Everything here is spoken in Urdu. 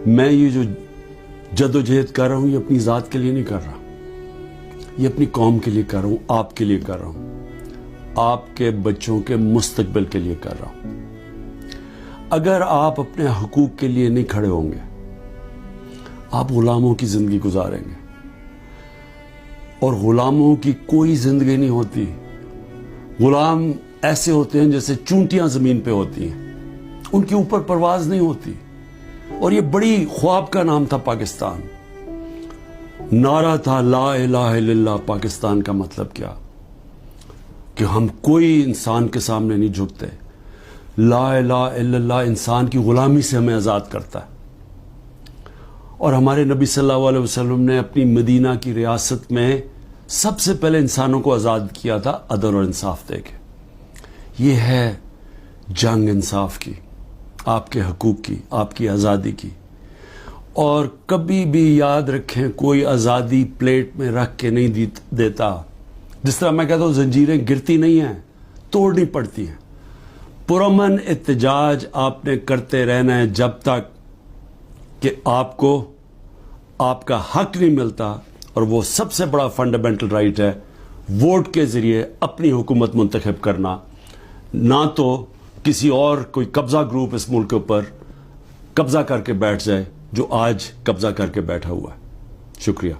میں یہ جو جدوجہد کر رہا ہوں یہ اپنی ذات کے لیے نہیں کر رہا، یہ اپنی قوم کے لیے کر رہا ہوں، آپ کے لیے کر رہا ہوں، آپ کے بچوں کے مستقبل کے لیے کر رہا ہوں۔ اگر آپ اپنے حقوق کے لیے نہیں کھڑے ہوں گے، آپ غلاموں کی زندگی گزاریں گے، اور غلاموں کی کوئی زندگی نہیں ہوتی۔ غلام ایسے ہوتے ہیں جیسے چونٹیاں زمین پہ ہوتی ہیں، ان کے اوپر پرواز نہیں ہوتی۔ اور یہ بڑی خواب کا نام تھا پاکستان، نعرہ تھا لا الہ الا اللہ۔ پاکستان کا مطلب کیا کہ ہم کوئی انسان کے سامنے نہیں جھکتے، لا الہ الا اللہ انسان کی غلامی سے ہمیں آزاد کرتا ہے۔ اور ہمارے نبی صلی اللہ علیہ وسلم نے اپنی مدینہ کی ریاست میں سب سے پہلے انسانوں کو آزاد کیا تھا عدل اور انصاف دے کے۔ یہ ہے جنگ انصاف کی، آپ کے حقوق کی، آپ کی آزادی کی۔ اور کبھی بھی یاد رکھیں، کوئی آزادی پلیٹ میں رکھ کے نہیں دیتا۔ جس طرح میں کہتا ہوں زنجیریں گرتی نہیں ہیں، توڑنی پڑتی ہیں۔ پرامن احتجاج آپ نے کرتے رہنا ہے جب تک کہ آپ کو آپ کا حق نہیں ملتا، اور وہ سب سے بڑا فنڈامنٹل رائٹ ہے ووٹ کے ذریعے اپنی حکومت منتخب کرنا، نہ تو کسی اور کوئی قبضہ گروپ اس ملک کے اوپر قبضہ کر کے بیٹھ جائے جو آج قبضہ کر کے بیٹھا ہوا ہے۔ شکریہ۔